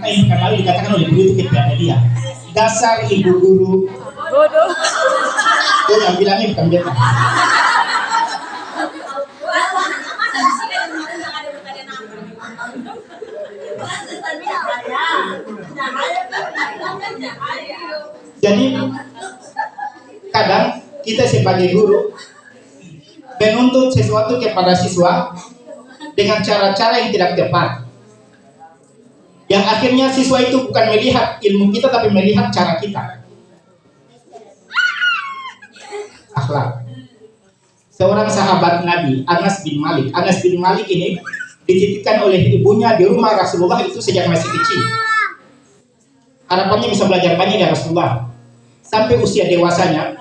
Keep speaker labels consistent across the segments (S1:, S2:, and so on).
S1: yang pekan lalu dikatakan oleh guru itu kepada dia, dasar ibu guru
S2: Bodoh.
S1: itu yang bilangnya bukan beta. Jadi kadang kita sebagai guru menuntut sesuatu kepada siswa dengan cara-cara yang tidak tepat, yang akhirnya siswa itu bukan melihat ilmu kita tapi melihat cara kita. Akhlak. Seorang sahabat Nabi, Anas bin Malik. Anas bin Malik ini dititipkan oleh ibunya di rumah Rasulullah itu sejak masih kecil. Harapannya bisa belajar banyak dari Rasulullah. Sampai usia dewasanya,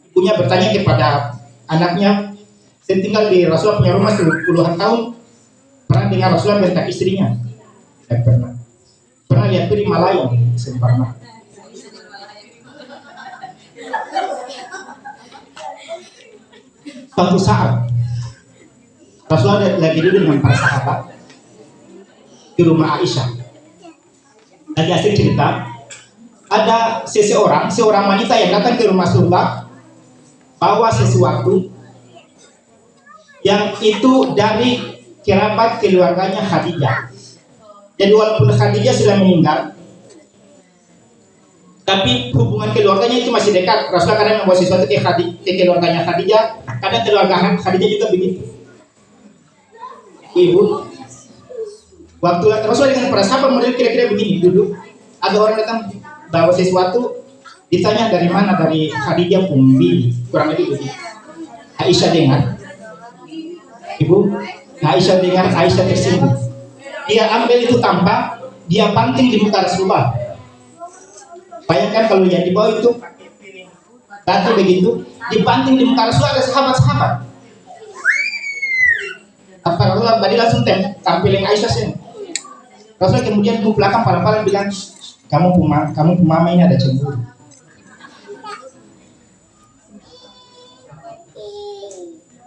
S1: ibunya bertanya kepada anaknya, saya tinggal di Rasulullah punya rumah puluhan tahun, pernah dengar Rasulullah tentang istrinya? Tidak pernah. Pernah lihat di Malaya? Sempurna. Suatu saat Rasulullah lagi duduk dengan para sahabat di rumah Aisyah. Lagi asik cerita, ada seorang wanita yang datang ke rumah Rasulullah bawa sesuatu yang itu dari kerabat keluarganya Khadijah. Jadi walaupun Khadijah sudah meninggal, tapi hubungan keluarganya itu masih dekat. Rasulullah kadang membawa sesuatu ke keluarganya Khadijah, kadang keluarga Khadijah juga begitu. Ibu, waktu Rasulullah dengan para sahabat model kira-kira begini, duduk, ada orang datang bawa sesuatu, ditanya dari mana, dari Khadijah Pumbi, kurang lebih begitu. Aisyah dengar, ibu, Aisyah dengar, Aisyah tersinggung. Dia ambil itu tampak, dia banting di muka Rasulullah. Bayangkan kalau yang dibawa itu batu begitu, dibanting di muka Rasulullah, ada sahabat-sahabat. Apa Rasulullah tadi langsung tampilin Aisyah sini. Rasulullah kemudian ke belakang palang-palang bilang, kamu pemama ini ada cemburu.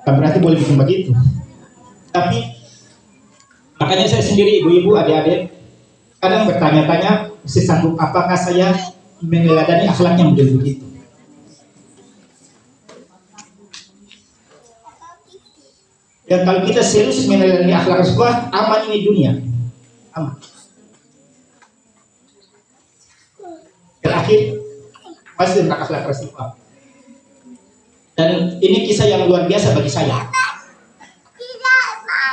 S1: Tak berarti boleh bikin begitu. Tapi makanya saya sendiri, ibu-ibu, adik-adik, kadang bertanya-tanya, sesanggup apakah saya meneladani akhlaknya model begitu. Dan kalau kita serius meneladani akhlak Rasulullah, aman ini dunia, aman. Terakhir, masih tentang akhlak Rasulullah. Dan ini kisah yang luar biasa bagi saya.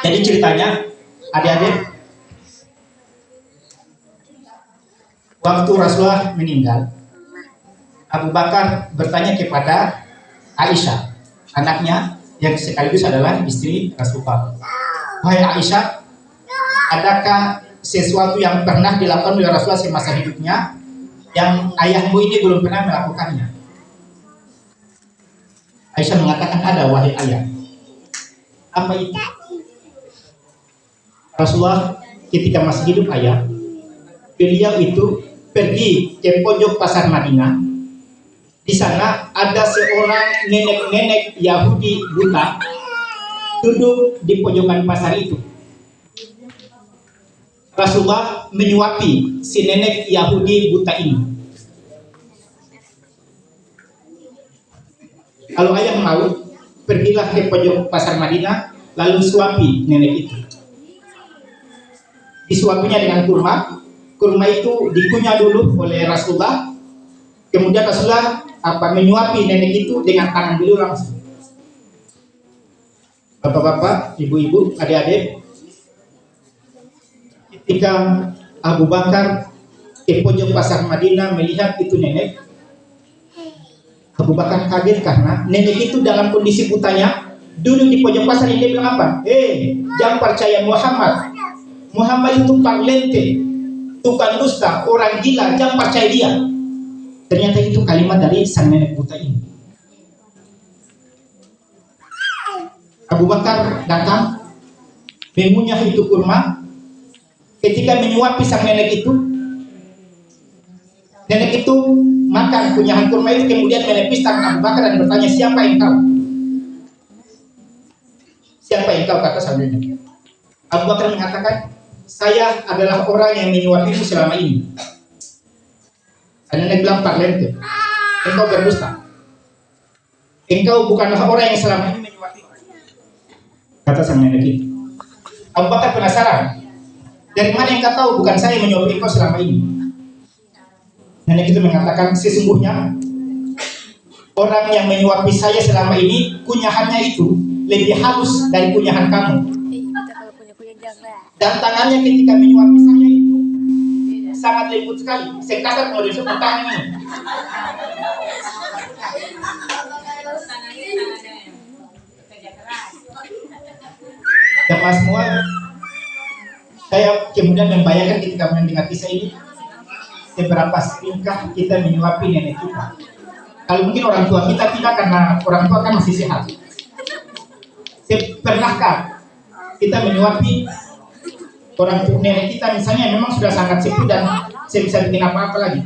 S1: Jadi ceritanya, adik-adik, waktu Rasulullah meninggal, Abu Bakar bertanya kepada Aisyah, anaknya yang sekaligus adalah istri Rasulullah. Wahai Aisyah, adakah sesuatu yang pernah dilakukan oleh Rasulullah semasa hidupnya yang ayahmu ini belum pernah melakukannya? Aisyah mengatakan ada, wahai ayah. Apa itu? Rasulullah ketika masih hidup ayah, beliau itu pergi ke pojok pasar Madinah. Di sana ada seorang nenek-nenek Yahudi buta duduk di pojokan pasar itu. Rasulullah menyuapi si nenek Yahudi buta ini. Kalau ayah mau, pergilah ke pojok pasar Madinah, lalu suapi nenek itu. Disuapinya dengan kurma. Kurma itu dikunyah dulu oleh Rasulullah. Kemudian Rasulullah menyuapi nenek itu dengan tangan beliau langsung. Bapak-bapak, ibu-ibu, adik-adik, ketika Abu Bakar ke pojok pasar Madinah melihat itu nenek, Abu Bakar kaget karena nenek itu dalam kondisi butanya duduk di pojok pasar. Ini dia bilang apa? Jangan percaya Muhammad. Muhammad itu parlente, tukang dusta, orang gila, jangan percaya dia. Ternyata itu kalimat dari sang nenek buta ini. Abu Bakar datang mengunyah itu kurma. Ketika menyuapi sang nenek itu makan kunyahan kurma itu, kemudian menepis tangan Abu Bakar dan bertanya, siapa engkau? Siapa engkau, kata sang nenek. Abu Bakar mengatakan, saya adalah orang yang menyuapimu selama ini. Nenek bilang parlente, engkau berdusta. Engkau bukanlah orang yang selama ini menyuapimu. Kata sang nenek itu. Abu Bakar penasaran, dari mana engkau tahu bukan saya yang menyuapi engkau selama ini? Nenek itu mengatakan, sesungguhnya orang yang menyuapi saya selama ini, kunyahannya itu lebih halus dari kunyahan kamu. Dan tangannya ketika menyuapi saya itu sangat lembut sekali. Saya kasar kalau disebut tangan ini. Jemaah semua, saya kemudian membayangkan ketika mendengar kisah ini, seberapa seringkah kita menyuapi nenek kita. Kalau mungkin orang tua kita tidak, karena orang tua kan masih sehat. Pernahkah kita menyuapi orang tua nenek kita misalnya memang sudah sangat sepuh dan saya bisa bikin apa-apa lagi?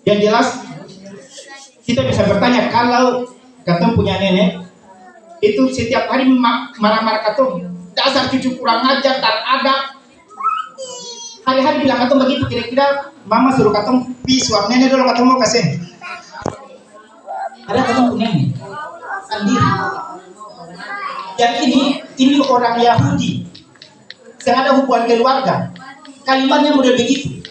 S1: Yang jelas kita bisa bertanya, kalau katong punya nenek itu setiap hari marah-marah katong, dasar cucu kurang ajar, tak ada. Hari-hari bilang katong begitu, kira-kira mama suruh katong suap nenek dulu, katong mau kasih. Ada katong punya nenek sendiri. Yang ini orang Yahudi, yang ada hubungan keluarga, kalimatnya model begitu.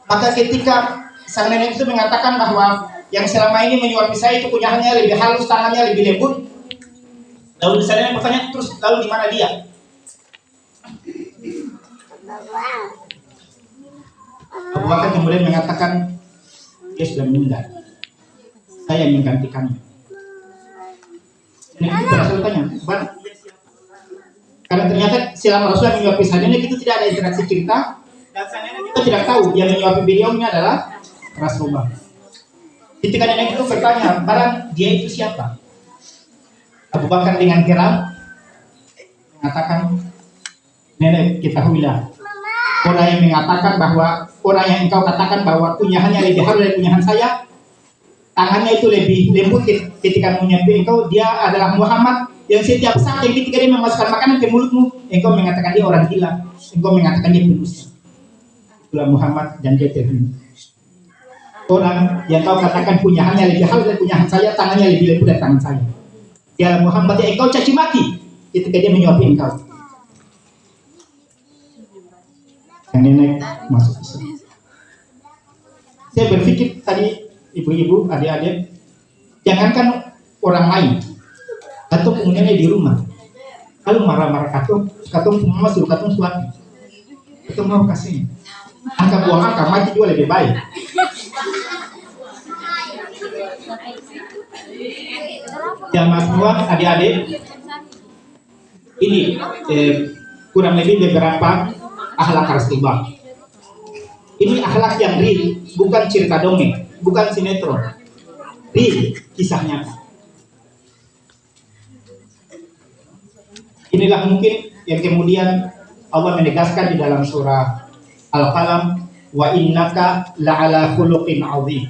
S1: Maka ketika sang nenek itu mengatakan bahwa yang selama ini menyuapi saya itu kunyahannya lebih halus, tangannya lebih lembut, lalu saya bertanya terus, lalu di mana dia? Abu Bakar kemudian mengatakan, dia sudah meninggal, saya yang menggantikannya. Nenek itu berhasil tanya, karena ternyata selama Rasulullah menyuapi sang nenek itu tidak ada interaksi cerita, dan sang nenek itu tidak tahu yang menyuapi beliaunya adalah Rasulullah. Ketika nenek itu bertanya, barang dia itu siapa? Abu Bakar dengan geram mengatakan, nenek ketahuilah, orang yang mengatakan bahwa orang yang engkau katakan bahwa kunyahannya lebih halus dari kunyahan saya, tangannya itu lebih lembut ketika menyuapi engkau, dia adalah Muhammad yang setiap saat yang ketika dia memasukkan makanan ke mulutmu, engkau mengatakan dia orang gila, engkau mengatakan dia pendusta. Itulah Muhammad dan dia terhina. Orang yang kau katakan kunyahannya lebih halus dari kunyahan saya, tangannya lebih lembut dari tangan saya. Dia Muhammad yang engkau caci maki ketika dia menyuapi engkau. Yang nenek masuk Islam. Saya berpikir tadi, ibu-ibu, adik-adik, jangankan orang lain, atau kemudiannya di rumah, kalau marah-marah katong mama suruh katong suapi, katong mau kasih, angka buang angka mati juga lebih baik. Jamaah semua, adik-adik, ini kurang lebih beberapa akhlak Rasulullah. Ini akhlak yang real, bukan cerita dongeng, bukan sinetron, real, kisah nyata. Inilah mungkin yang kemudian Allah menegaskan di dalam surah Al-Qalam, wa innaka la'ala khuluqin 'azim.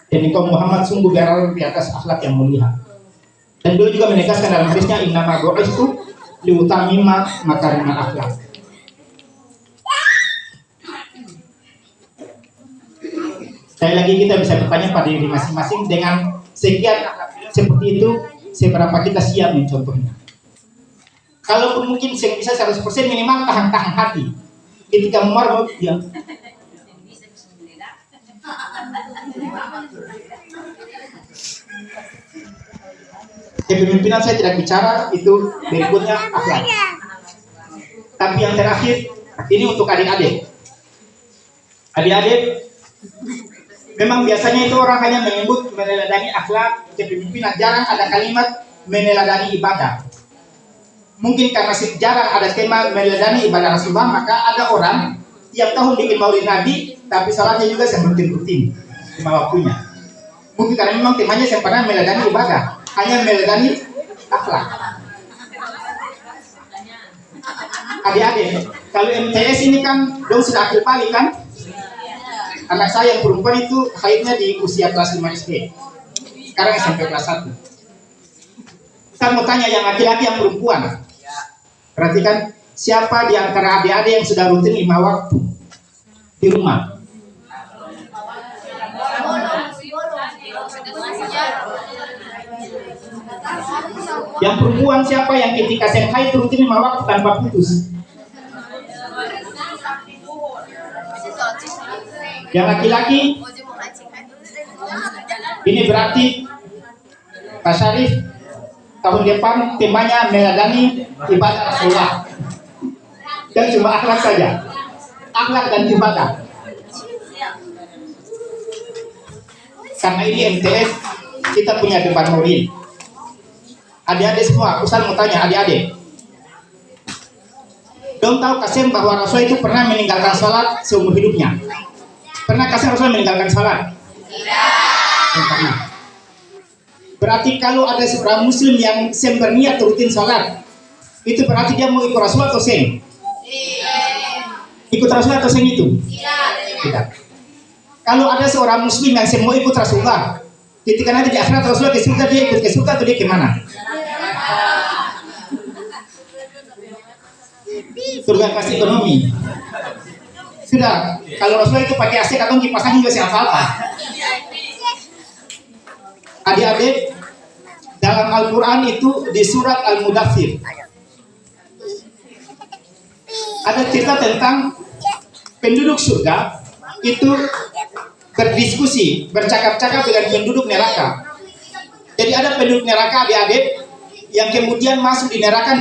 S1: Dan engkau Muhammad sungguh berada di atas akhlak yang mulia. Dan beliau juga menegaskan dalam hadisnya, innama bu'istu liutamima makarimal akhlak. Sekali lagi kita bisa bertanya pada diri masing-masing, dengan sekian seperti itu, seberapa kita siap mencontohnya. Kalaupun mungkin bisa 100%, minimal tahan-tahan hati. Ketika marah, ya. Kepemimpinan saya tidak bicara, itu berikutnya akhlak. Tapi yang terakhir, ini untuk adik-adik. Adik-adik, memang biasanya itu orang hanya menyebut meneladani akhlak kepemimpinan, jarang ada kalimat meneladani ibadah. Mungkin karena jarang ada tema meneladani ibadah Rasulullah, maka ada orang tiap tahun bikin maulid Nabi, tapi salatnya juga rutin lima waktunya. Mungkin karena memang temanya sempurna meneladani ibadah, hanya meneladani akhlak. Adik-adik, kalau MTS ini kan dong sudah akhir balik kan? Anak saya yang perempuan itu haidnya di usia kelas 5 SD. Sekarang SMP kelas 1. Saya mau tanya yang laki-laki yang perempuan. Perhatikan, siapa di antara adik-adik yang sudah rutin 5 waktu di rumah? Yang perempuan siapa yang ketika haid rutin 5 waktu tanpa putus? Yang laki-laki ini berarti Pak Syarif tahun depan temanya meladani ibadah Rasulullah. Dan cuma akhlak saja, akhlak dan ibadah. Karena ini MTS, kita punya debat moral. Adik-adik semua, Ustaz mau tanya adik-adik. Dong tahu Kasim bahwa Rasul itu pernah meninggalkan salat seumur hidupnya? Pernah Kasim Rasul meninggalkan salat? Tidak pernah. Berarti kalau ada seorang muslim yang berniat rutin salat, itu berarti dia mau ikut Rasul atau sen? Ikut Rasul atau sen itu? Tidak. Kalau ada seorang muslim yang mau ikut Rasulullah, ketika nanti di akhirat Rasulullah ke surga, dia ikut ke surga atau dia kemana? Surga kelas ekonomi. Sudah, kalau Rasulullah itu pakai AC atau kipas angin juga siapa apa. Adik-adik, dalam Al-Quran itu di surat Al-Mudaththir ada cerita tentang penduduk surga itu berdiskusi, bercakap-cakap dengan penduduk neraka. Jadi ada penduduk neraka adik-adik yang kemudian masuk di neraka